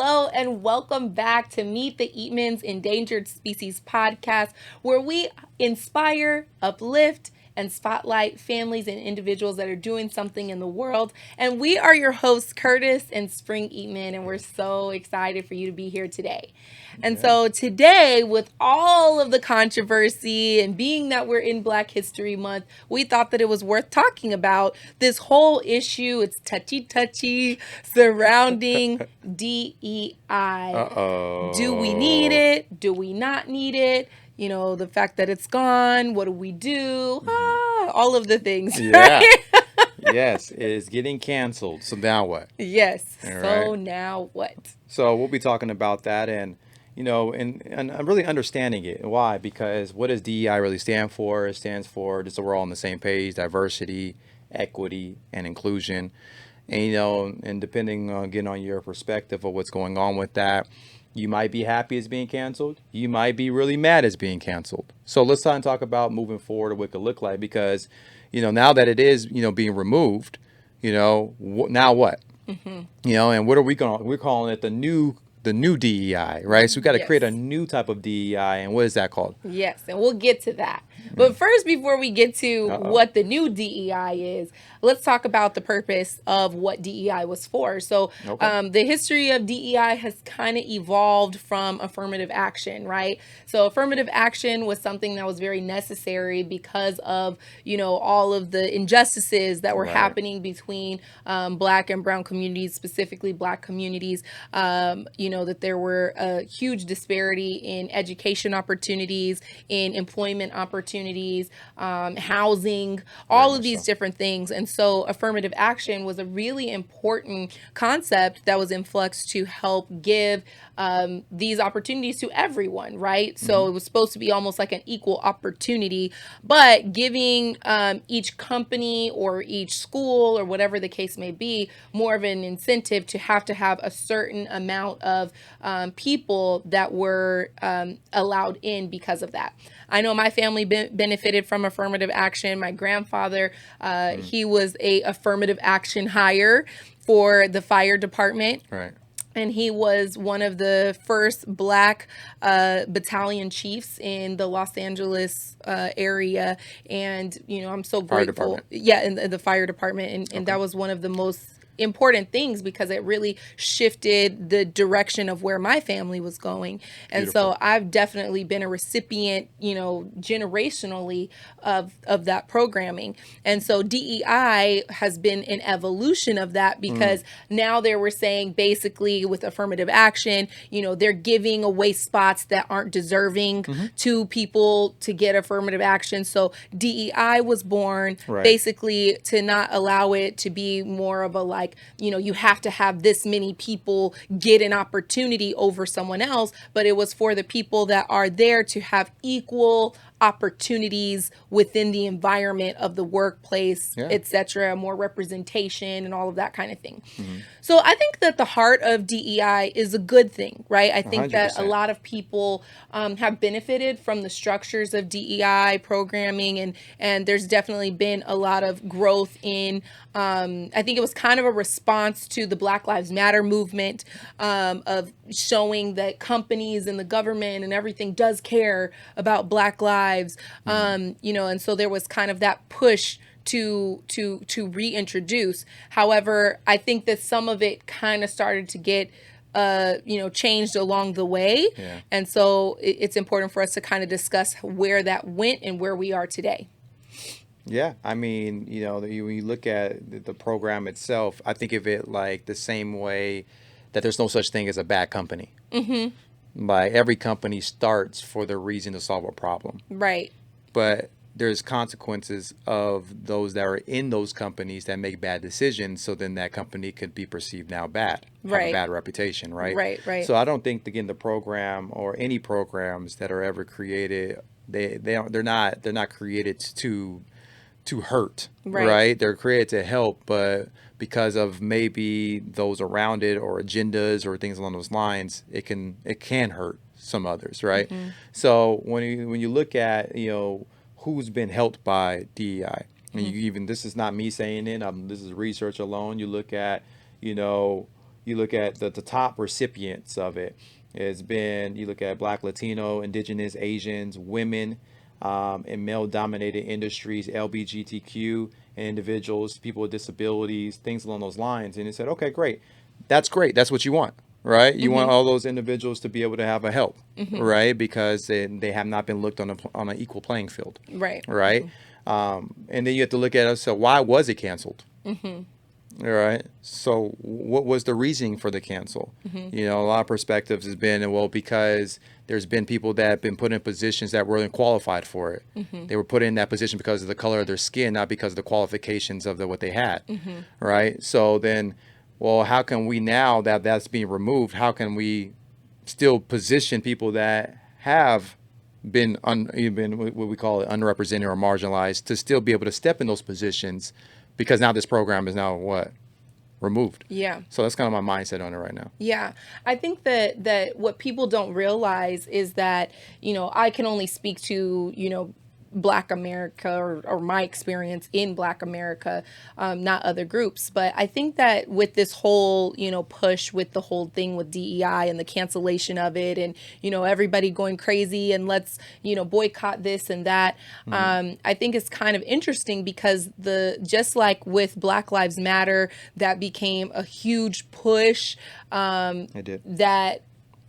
Hello and welcome back to Meet the Eatmons Endangered Species podcast, where we inspire, uplift, and spotlight families and individuals that are doing something in the world. And we are your hosts, Curtis and Spring Eatman, and we're so excited for you to be here today. And so today, with all of the controversy and being that we're in Black History Month, we thought that it was worth talking about this whole issue. It's touchy surrounding DEI. Uh-oh. Do we need it? Do we not need it? You know, the fact that it's gone, what do we do? All of the things. Yeah. Right? Yes, it's getting canceled. So now what? Yes. All So right. now what? So we'll be talking about that and I'm really understanding it. Why? Because what does DEI really stand for? It stands for just so we're all on the same page, diversity, equity, and inclusion. And depending on again on your perspective of what's going on with that, you might be happy it's being canceled. You might be really mad it's being canceled. So let's try and talk about moving forward what it could look like because, now that it is, being removed, now what? And what are we going? We're calling it the new DEI, right? So we got to create a Yes. new type of DEI, and what is that called? Yes, and we'll get to that. But first, before we get to Uh-oh. what the new DEI is, let's talk about the purpose of what DEI was for. So, Okay. the history of DEI has kind of evolved from affirmative action, right? So, affirmative action was something that was very necessary because of, all of the injustices that were Right. happening between Black and Brown communities, specifically Black communities. That there were a huge disparity in education opportunities, in employment opportunities, housing, all of much these so. different things. And so affirmative action was a really important concept that was in flux to help give these opportunities to everyone, right? So it was supposed to be almost like an equal opportunity, but giving each company or each school or whatever the case may be more of an incentive to have a certain amount of people that were allowed in because of that. I know my family benefited from affirmative action. My grandfather, he was a affirmative action hire for the fire department. Right. And he was one of the first Black battalion chiefs in the Los Angeles area. And, I'm so Fire grateful. department. Yeah, in the fire department. And that was one of the most important things because it really shifted the direction of where my family was going. And Beautiful. so I've definitely been a recipient, generationally of that programming. And so DEI has been an evolution of that because now they were saying basically with affirmative action, they're giving away spots that aren't deserving to people to get affirmative action. So DEI was born Right. basically to not allow it to be more of a like, you have to have this many people get an opportunity over someone else, but it was for the people that are there to have equal opportunities within the environment of the workplace, Yeah. etc., more representation and all of that kind of thing. So I think that the heart of DEI is a good thing, right? I think that a 100%. lot of people have benefited from the structures of DEI programming, and there's definitely been a lot of growth in. I think it was kind of a response to the Black Lives Matter movement of showing that companies and the government and everything does care about Black lives, and so there was kind of that push to reintroduce. However, I think that some of it kind of started to get changed along the way. Yeah. And so it's important for us to kind of discuss where that went and where we are today. Yeah, I mean, when you look at the program itself, I think of it like the same way that there's no such thing as a bad company. Like every company starts for the reason to solve a problem, Right. but there's consequences of those that are in those companies that make bad decisions. So then that company could be perceived now bad, have a Right. bad reputation, right? Right. So I don't think again the program or any programs that are ever created, they're not created to hurt, Right. right? They're created to help, but because of maybe those around it or agendas or things along those lines, it can hurt some others, right? So when you look at who's been helped by DEI, and this is not me saying it, this is research alone. You look at you know you look at the top recipients of it, it's been, you look at Black, Latino, Indigenous, Asians, women, in male-dominated industries, LGBTQ individuals, people with disabilities, things along those lines. And it said, okay, great. That's great. That's what you want, right? You want all those individuals to be able to have a help, right? Because they have not been looked on an equal playing field, Right. right? And then you have to look at it. So why was it canceled? All right. So what was the reasoning for the cancel? You know, a lot of perspectives has been, well, because there's been people that have been put in positions that weren't qualified for it. They were put in that position because of the color of their skin, not because of the qualifications of what they had. Right. So then, well, how can we, now that that's being removed, how can we still position people that have been what we call it underrepresented or marginalized to still be able to step in those positions, because now this program is now what? Removed. Yeah. So that's kind of my mindset on it right now. Yeah. I think that what people don't realize is that, I can only speak to, Black America, or my experience in Black America, not other groups. But I think that with this whole, push with the whole thing with DEI and the cancellation of it, and, everybody going crazy and let's, boycott this and that. I think it's kind of interesting because just like with Black Lives Matter, that became a huge push, It did. that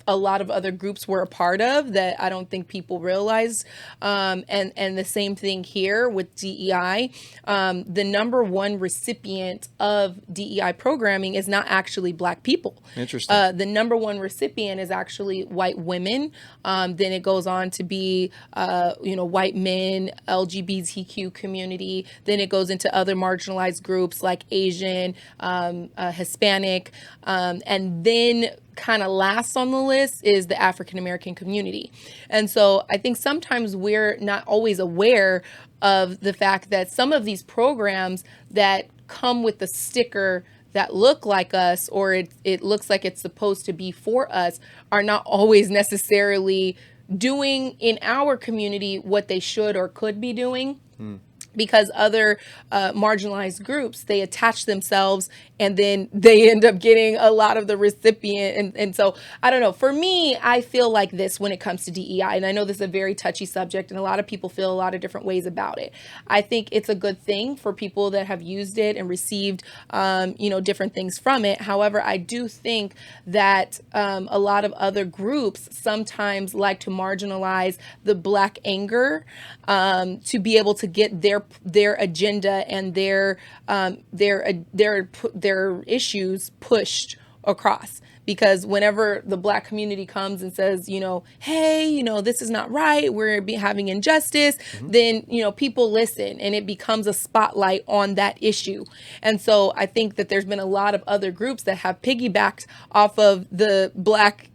a lot of other groups were a part of, that I don't think people realize. And the same thing here with DEI. The number one recipient of DEI programming is not actually Black people. Interesting. The number one recipient is actually white women. Then it goes on to be, white men, LGBTQ community. Then it goes into other marginalized groups like Asian, Hispanic, and then kind of last on the list is the African American community. And so I think sometimes we're not always aware of the fact that some of these programs that come with the sticker that look like us, or it looks like it's supposed to be for us, are not always necessarily doing in our community what they should or could be doing. Because other marginalized groups, they attach themselves and then they end up getting a lot of the recipient. And so, I don't know, for me, I feel like this when it comes to DEI, and I know this is a very touchy subject and a lot of people feel a lot of different ways about it. I think it's a good thing for people that have used it and received, different things from it. However, I do think that a lot of other groups sometimes like to marginalize the Black anger, to be able to get their agenda and their issues pushed across. Because whenever the Black community comes and says, hey, this is not right, we're having injustice, then, people listen and it becomes a spotlight on that issue. And so I think that there's been a lot of other groups that have piggybacked off of the Black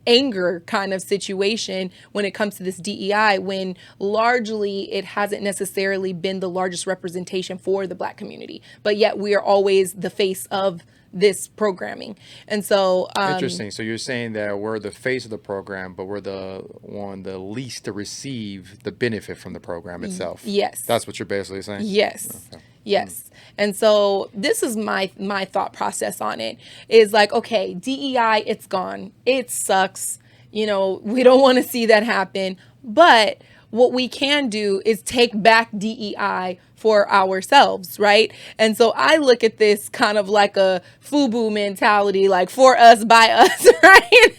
anger kind of situation when it comes to this DEI, when largely it hasn't necessarily been the largest representation for the Black community, but yet we are always the face of this programming. And so Interesting. So you're saying that we're the face of the program, but we're the least to receive the benefit from the program itself. Yes. That's what you're basically saying? Yes. Okay. Yes. And so this is my thought process on it, is like, okay, DEI, it's gone. It sucks. We don't want to see that happen. But what we can do is take back DEI for ourselves, right? And so I look at this kind of like a FUBU mentality, like for us, by us, right?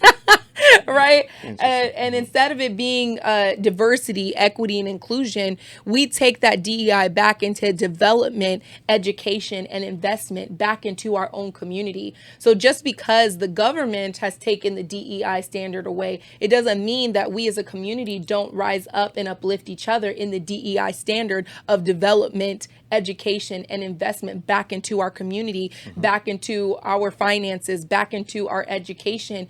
Right? And instead of it being diversity, equity, and inclusion, we take that DEI back into development, education, and investment back into our own community. So just because the government has taken the DEI standard away, it doesn't mean that we as a community don't rise up and uplift each other in the DEI standard of development, education, and investment back into our community, back into our finances, back into our education,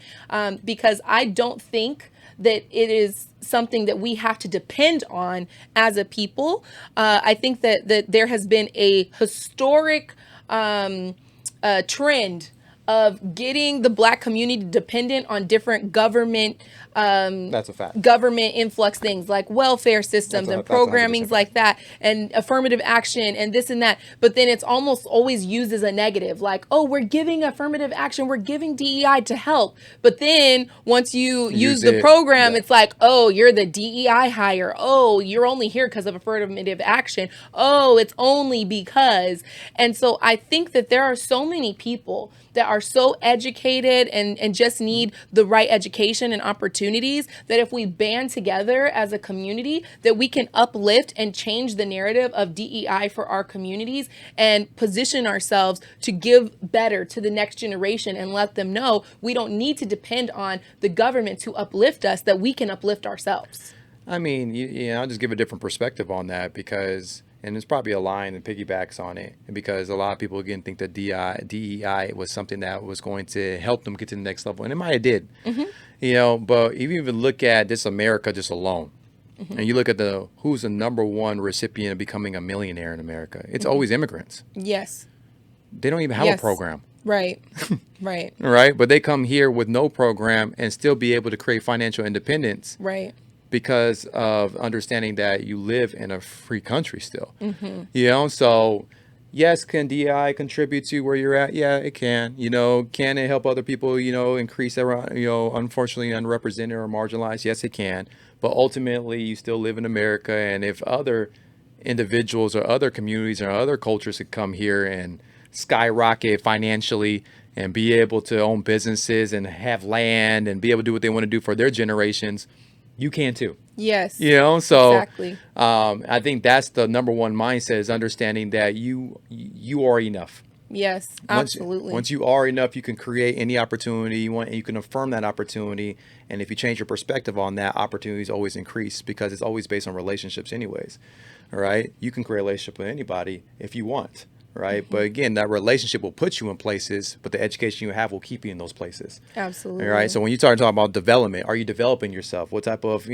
because I don't think that it is something that we have to depend on as a people. I think that there has been a historic trend of getting the Black community dependent on different That's a fact. government influx things like welfare systems and That's 100% programmings fact. like that and affirmative action and this and that. But then it's almost always used as a negative, like, oh, we're giving affirmative action, we're giving DEI to help. But then once you use the program, it's like, oh, you're the DEI hire. Oh, you're only here because of affirmative action. Oh, it's only because. And so I think that there are so many people that are so educated and just need the right education and opportunities that if we band together as a community, that we can uplift and change the narrative of DEI for our communities and position ourselves to give better to the next generation and let them know we don't need to depend on the government to uplift us, that we can uplift ourselves. I mean, I'll just give a different perspective on that because, and it's probably a line that piggybacks on it, because a lot of people again think that DEI was something that was going to help them get to the next level, and it might have did, but if you even look at this America just alone, and you look at who's the number one recipient of becoming a millionaire in America, it's always immigrants. Yes. They don't even have a program. Right. Right. Right. But they come here with no program and still be able to create financial independence. Right. Because of understanding that you live in a free country still. So yes, can DEI contribute to where you're at? Yeah, it can. Can it help other people, increase their, unfortunately unrepresented or marginalized? Yes, it can. But ultimately, you still live in America. And if other individuals or other communities or other cultures could come here and skyrocket financially and be able to own businesses and have land and be able to do what they want to do for their generations, you can too. Yes. So exactly. I think that's the number one mindset, is understanding that you are enough. Yes, absolutely. Once you are enough, you can create any opportunity you want, and you can affirm that opportunity. And if you change your perspective on that, opportunities always increase, because it's always based on relationships anyways. All right. You can create a relationship with anybody if you want. Right. But again, that relationship will put you in places, but the education you have will keep you in those places. Absolutely. All right. So when you start talking about development, are you developing yourself? What type of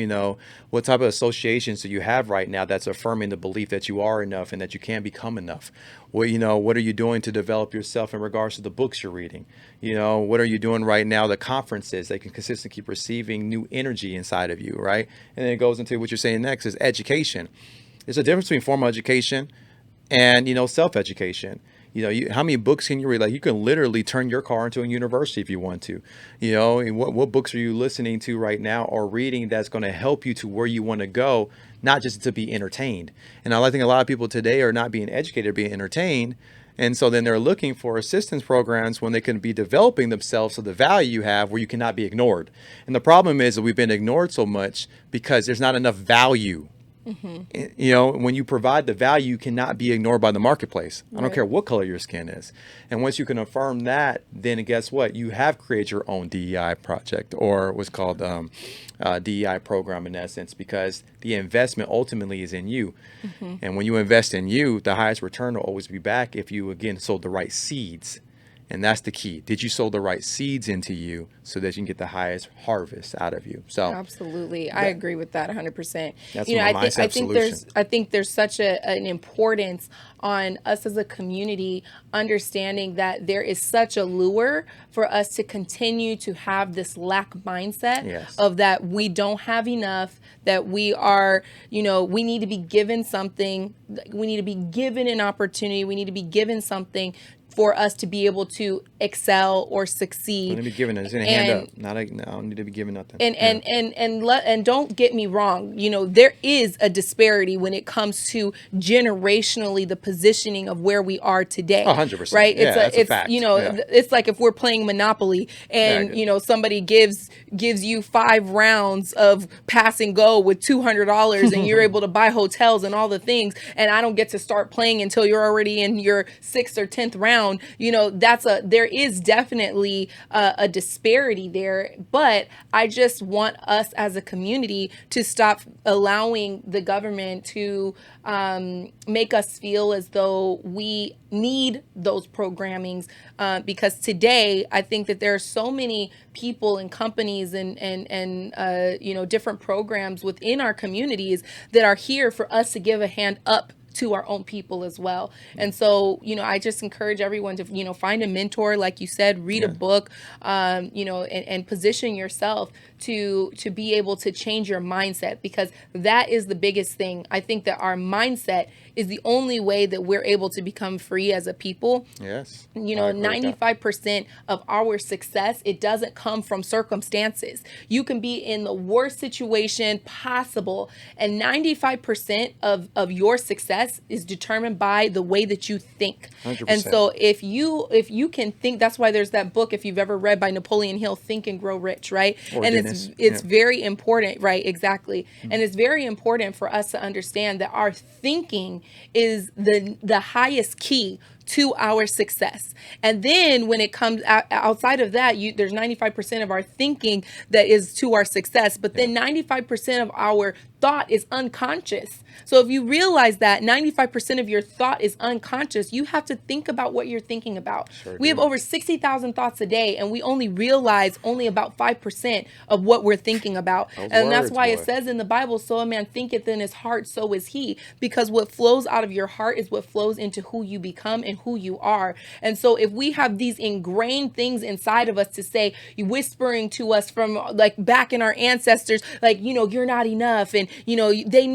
associations do you have right now that's affirming the belief that you are enough and that you can become enough? What are you doing to develop yourself in regards to the books you're reading? What are you doing right now? The conferences that can consistently keep receiving new energy inside of you. Right. And then it goes into what you're saying next is education. There's a difference between formal education and, self-education. How many books can you read? Like, you can literally turn your car into a university if you want to. And what books are you listening to right now or reading that's going to help you to where you want to go, not just to be entertained? And I think a lot of people today are not being educated, being entertained. And so then they're looking for assistance programs when they can be developing themselves to the value you have, where you cannot be ignored. And the problem is that we've been ignored so much because there's not enough value. When you provide the value, you cannot be ignored by the marketplace. I don't care what color your skin is. And once you can affirm that, then guess what? You have created your own DEI project, or what's called DEI program in essence, because the investment ultimately is in you. And when you invest in you, the highest return will always be back if you, again, sowed the right seeds. And that's the key. Did you sow the right seeds into you so that you can get the highest harvest out of you? So absolutely, I agree with that 100%. That's my mindset. I think there's such an importance on us as a community understanding that there is such a lure for us to continue to have this lack mindset of that we don't have enough, that we are, we need to be given something, we need to be given an opportunity, we need to be given something for us to be able to excel or succeed. I'm gonna be given it. It's in a hand up. I don't need to be given nothing. And don't get me wrong. There is a disparity when it comes to generationally the positioning of where we are today. 100%. Right? That's a fact. It's like if we're playing Monopoly and somebody gives you 5 rounds of pass and go with $200 and you're able to buy hotels and all the things, and I don't get to start playing until you're already in your 6th or 10th round. There is definitely a disparity there, but I just want us as a community to stop allowing the government to make us feel as though we need those programmings, because today I think that there are so many people and companies and different programs within our communities that are here for us to give a hand up to our own people as well. And so, I just encourage everyone to, find a mentor, like you said, read a Yeah. book, and position yourself to be able to change your mindset, because that is the biggest thing. I think that our mindset is the only way that we're able to become free as a people. Yes. I agree with that. 95% of our success, it doesn't come from circumstances. You can be in the worst situation possible, and 95% of your success is determined by the way that you think. And 100%. so if you can think, that's why there's that book, if you've ever read, by Napoleon Hill, Think and Grow Rich, right? Or And Dennis. it's Yeah. very important, right? Exactly. And it's very important for us to understand that our thinking is the highest key to our success. And then when it comes outside of that, there's 95% of our thinking that is to our success, but Yeah. then 95% of our thought is unconscious. So if you realize that 95% of your thought is unconscious, you have to think about what you're thinking about. Sure We have do. over 60,000 thoughts a day, and we only realize only about 5% of what we're thinking about. Those And that's words, why it boy. says in the Bible, so a man thinketh in his heart, so is he. Because what flows out of your heart is what flows into who you become and who you are. And so if we have these ingrained things inside of us to say, whispering to us from like back in our ancestors, like, you're not enough, and they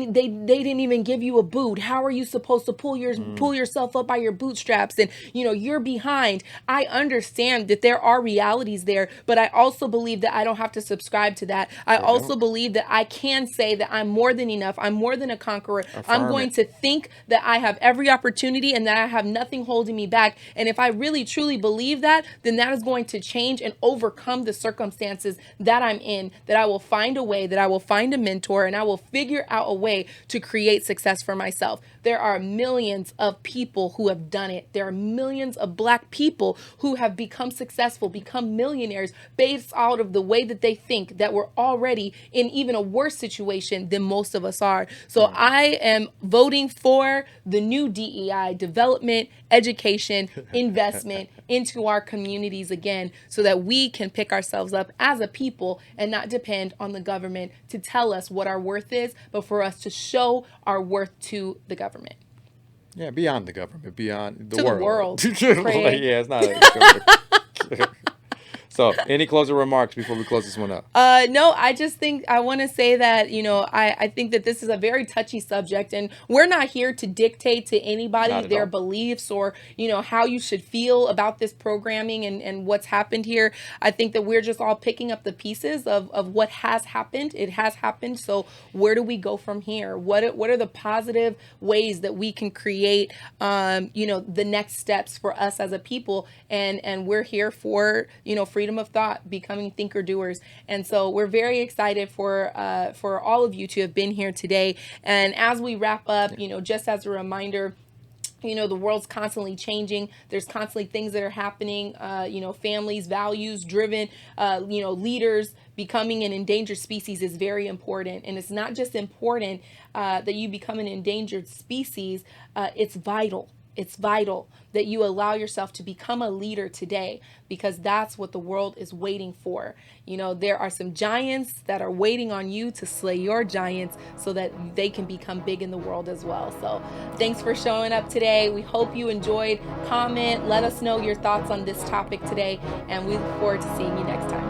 didn't even give you a boot. How are you supposed to pull yourself up by your bootstraps? And you're behind. I understand that there are realities there, but I also believe that I don't have to subscribe to that. I Sure also don't. believe that I can say that I'm more than enough. I'm more than a conqueror. I'm Affirm going it. to think that I have every opportunity and that I have nothing holding me back. And if I really truly believe that, then that is going to change and overcome the circumstances that I'm in, that I will find a way, that I will find a mentor, and I will figure out a way to create success for myself. There are millions of people who have done it. There are millions of Black people who have become successful, become millionaires based out of the way that they think, that we're already in even a worse situation than most of us are. So I am voting for the new DEI, development, education, investment into our communities again, so that we can pick ourselves up as a people and not depend on the government to tell us what our worth is, but for us to show our worth to the government. Yeah, beyond the government, beyond the To the world. world, Like, Craig. yeah, it's not a So, any closing remarks before we close this one up? No, I just think I want to say that, I think that this is a very touchy subject, and we're not here to dictate to anybody Not at their all. beliefs or, how you should feel about this programming and what's happened here. I think that we're just all picking up the pieces of what has happened. It has happened. So where do we go from here? What are the positive ways that we can create, the next steps for us as a people? And we're here for, freedom of thought, becoming thinker doers. And so we're very excited for all of you to have been here today. And as we wrap up, just as a reminder, the world's constantly changing. There's constantly things that are happening, families, values driven, leaders. Becoming an endangered species is very important. And it's not just important that you become an endangered species, it's vital. It's vital that you allow yourself to become a leader today, because that's what the world is waiting for. There are some giants that are waiting on you to slay your giants so that they can become big in the world as well. So thanks for showing up today. We hope you enjoyed. Comment, let us know your thoughts on this topic today, and we look forward to seeing you next time.